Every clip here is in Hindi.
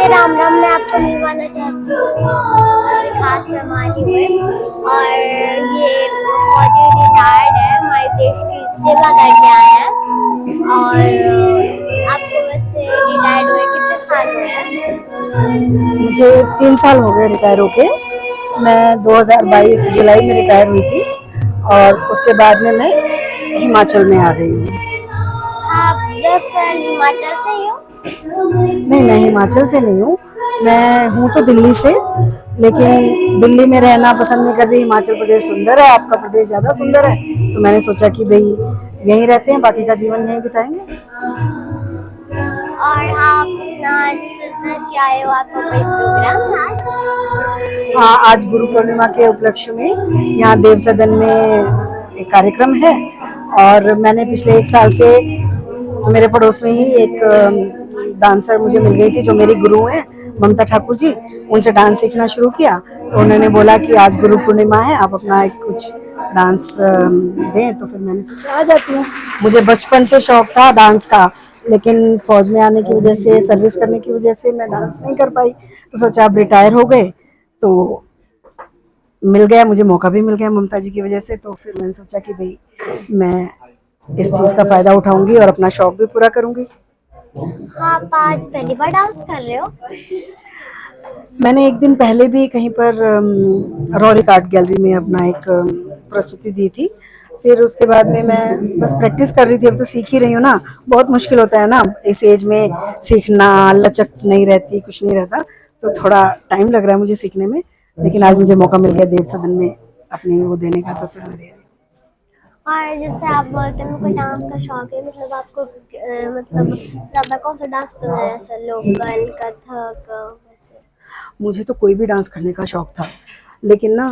राम राम। मैं आपको मिलवाना चाहती हूँ ऐसे खास मेहमान हुए, और ये फौजी रिटायर्ड है, हमारे देश की सेवा करके आए हैं। और आपको वैसे रिटायर्ड हुए कितने साल हुए हैं? मुझे 3 साल हो गए रिटायर होके। मैं 2022 जुलाई में रिटायर हुई थी और उसके बाद में मैं हिमाचल में आ गई हूँ। हाँ, आप दरअसल हिमाचल से ही हो? नहीं, मैं हिमाचल से नहीं हूँ। मैं हूँ तो दिल्ली से, लेकिन दिल्ली में रहना पसंद नहीं कर रही। हिमाचल प्रदेश सुंदर है, आपका प्रदेश ज़्यादा सुंदर है, तो मैंने सोचा कि भाई यहीं रहते हैं, बाकी का जीवन यहीं बिताएंगे। और आप अपना सज के आए हो, आपका कोई प्रोग्राम है आज? हाँ, आज गुरु पूर्णिमा के उपलक्ष्य में यहाँ देव सदन में एक कार्यक्रम है, और मैंने पिछले 1 साल से मेरे पड़ोस में ही एक डांसर मुझे मिल गई थी जो मेरी गुरु हैं, ममता ठाकुर जी। उनसे डांस सीखना शुरू किया, तो उन्होंने बोला कि आज गुरु पूर्णिमा है, आप अपना एक कुछ डांस दें, तो फिर मैंने सोचा आ जाती हूँ। मुझे बचपन से शौक था डांस का, लेकिन फौज में आने की वजह से, सर्विस करने की वजह से मैं डांस नहीं कर पाई। तो सोचा अब रिटायर हो गए तो मिल गया, मुझे मौका भी मिल गया ममता जी की वजह से। तो फिर मैंने सोचा कि भाई मैं इस चीज़ का फ़ायदा उठाऊंगी और अपना शौक भी पूरा करूंगी। हाँ, आप आज पहली बार डांस कर रहे हो? मैंने एक दिन पहले भी कहीं पर रॉरिक आर्ट गैलरी में अपना एक प्रस्तुति दी थी। फिर उसके बाद में मैं बस प्रैक्टिस कर रही थी। अब तो सीख ही रही हूँ ना, बहुत मुश्किल होता है ना इस एज में सीखना, लचक नहीं रहती, कुछ नहीं रहता, तो थोड़ा टाइम लग रहा है मुझे सीखने में। लेकिन आज मुझे मौका मिल गया देव सदन में अपनी वो देने का, तो फिर मैं दे रही हूँ। और जैसे आप बोलते हैं मुझे डांस का शौक है, मतलब आपको मतलब ज्यादा कौन सा डांस पसंद है, जैसे लोकल, कथक वैसे? मुझे तो कोई भी डांस करने का शौक था, लेकिन ना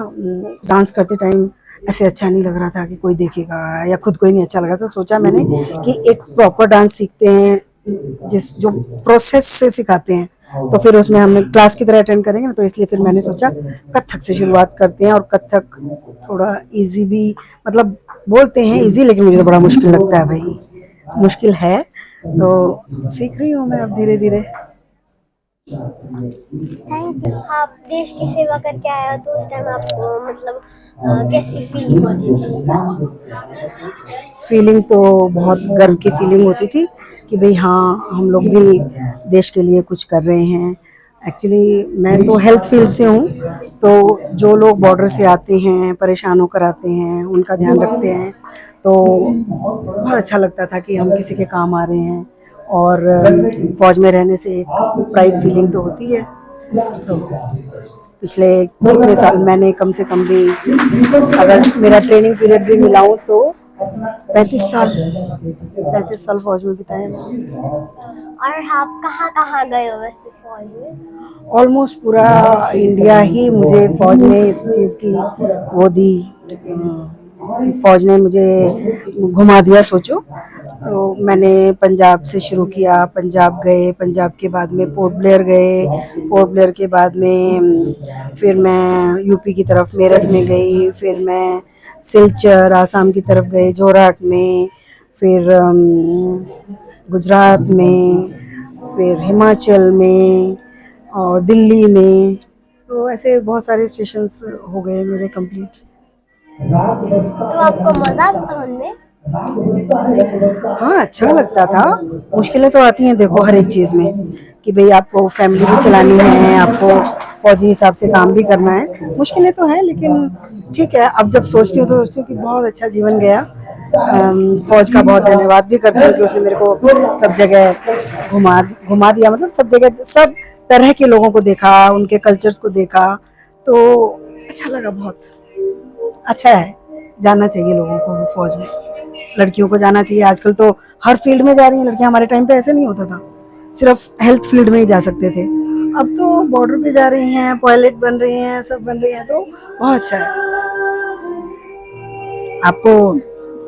डांस करते टाइम ऐसे अच्छा नहीं लग रहा था कि कोई देखेगा, या खुद को ही नहीं अच्छा लग रहा था। तो सोचा मैंने कि एक प्रॉपर डांस सीखते हैं, जिस जो प्रोसेस से सिखाते हैं, तो फिर उसमें हम क्लास की तरह अटेंड करेंगे ना, तो इसलिए फिर मैंने सोचा कथक से शुरुआत करते हैं। और कथक थोड़ा इजी भी, मतलब बोलते हैं इजी, लेकिन मुझे तो बड़ा मुश्किल लगता है भाई, मुश्किल है। तो सीख रही हूँ मैं अब धीरे धीरे। Thank you. आप देश की सेवा करके आए हो, तो उस टाइम आपको मतलब कैसी फीलिंग होती थी? फीलिंग तो बहुत गर्व की फीलिंग होती थी कि भाई हाँ, हम लोग भी देश के लिए कुछ कर रहे हैं। एक्चुअली मैं तो हेल्थ फील्ड से हूँ, तो जो लोग बॉर्डर से आते हैं, परेशान होकर आते हैं, उनका ध्यान रखते हैं, तो बहुत अच्छा लगता था कि हम किसी के काम आ रहे हैं। और फौज में रहने से एक प्राइड फीलिंग तो होती है। तो पिछले कितने साल मैंने कम से कम भी, अगर मेरा ट्रेनिंग पीरियड भी मिलाऊं तो 35 साल फौज में बिताए मैंने। और आप कहाँ कहाँ गए हो वैसे फौज में? ऑलमोस्ट पूरा इंडिया ही मुझे फौज ने इस चीज़ की वो दी। फौज ने मुझे घुमा दिया, सोचो। तो मैंने पंजाब से शुरू किया, पंजाब गए, पंजाब के बाद में पोर्ट ब्लेयर गए, पोर्ट ब्लेयर के बाद में फिर मैं यूपी की तरफ मेरठ में गई, फिर मैं सिलचर आसाम की तरफ गए, जोरहाट में, फिर गुजरात में, फिर हिमाचल में, और दिल्ली में। तो ऐसे बहुत सारे स्टेशंस हो गए मेरे कंप्लीट। तो आपको मजा आता था उनमें? हाँ, अच्छा लगता था। मुश्किलें तो आती हैं देखो हर एक चीज़ में, कि भाई आपको फैमिली भी चलानी है, आपको फौजी हिसाब से काम भी करना है। मुश्किलें तो हैं, लेकिन ठीक है। अब जब सोचती हूँ तो सोचती हूँ कि बहुत अच्छा जीवन गया। फौज का बहुत धन्यवाद भी करती हूँ कि उसने मेरे को सब जगह घुमा घुमा दिया, मतलब सब जगह सब तरह के लोगों को देखा, उनके कल्चर्स को देखा, तो अच्छा लगा। बहुत अच्छा है, जाना चाहिए लोगों को फौज में, लड़कियों को जाना चाहिए। आजकल तो हर फील्ड में जा रही हैं लड़कियां, हमारे टाइम पे ऐसे नहीं होता था, सिर्फ हेल्थ फील्ड में ही जा सकते थे। अब तो बॉर्डर पे जा रही हैं, पायलट बन रही हैं, सब बन रही हैं, तो बहुत अच्छा है। आपको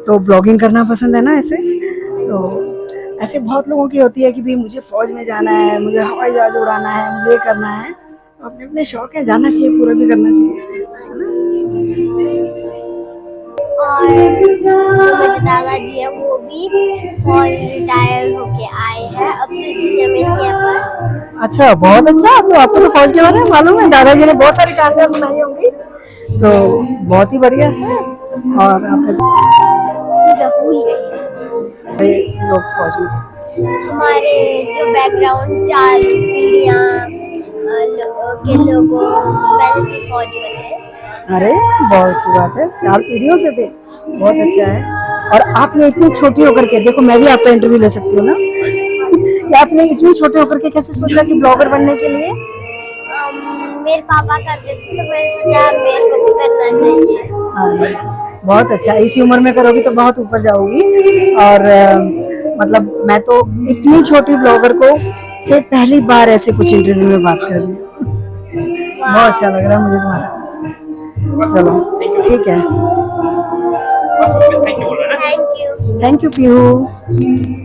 तो ब्लॉगिंग करना पसंद है ना, ऐसे तो ऐसे बहुत लोगों की होती है कि भाई मुझे फौज में जाना है, मुझे हवाई जहाज उड़ाना है, मुझे ये करना है। तो अपने अपने शौक है, जाना चाहिए, पूरा भी करना चाहिए, है ना। और जो मेरे दादाजी है वो अभी फौज रिटायर होके आए हैं, अब तो इस दुनिया में नहीं है पर। अच्छा, बहुत अच्छा। तो आपको तो फौज के बारे में मालूम है, दादाजी ने बहुत सारी कहानियां सुनाई होंगी, तो बहुत ही बढ़िया है। और आपने भूल गई। बड़े लोग फौज में थे। हमारे जो बैकग्राउंड 4 पीढ़ियाँ के लोगों पहले से फौज में थे। अरे बहुत सी बात है, 4 पीढ़ियों से थे, बहुत अच्छा है। और आपने इतनी छोटी होकर के, देखो मैं भी आपका इंटरव्यू ले सकती हूँ ना, कि आपने इतनी छोटे होकर के कैसे सोचा कि ब्लॉगर बनने के लिए? मेरे पापा करते थे तो मैंने सोचा मेरे को भी करना चाहिए। अरे बहुत अच्छा, इसी उम्र में करोगी तो बहुत ऊपर जाओगी। और मतलब मैं तो इतनी छोटी ब्लॉगर को से पहली बार ऐसे कुछ इंटरव्यू में बात कर रही हूँ। बहुत अच्छा लग रहा है मुझे तुम्हारा। चलो ठीक है, thank you. Thank you Pihu.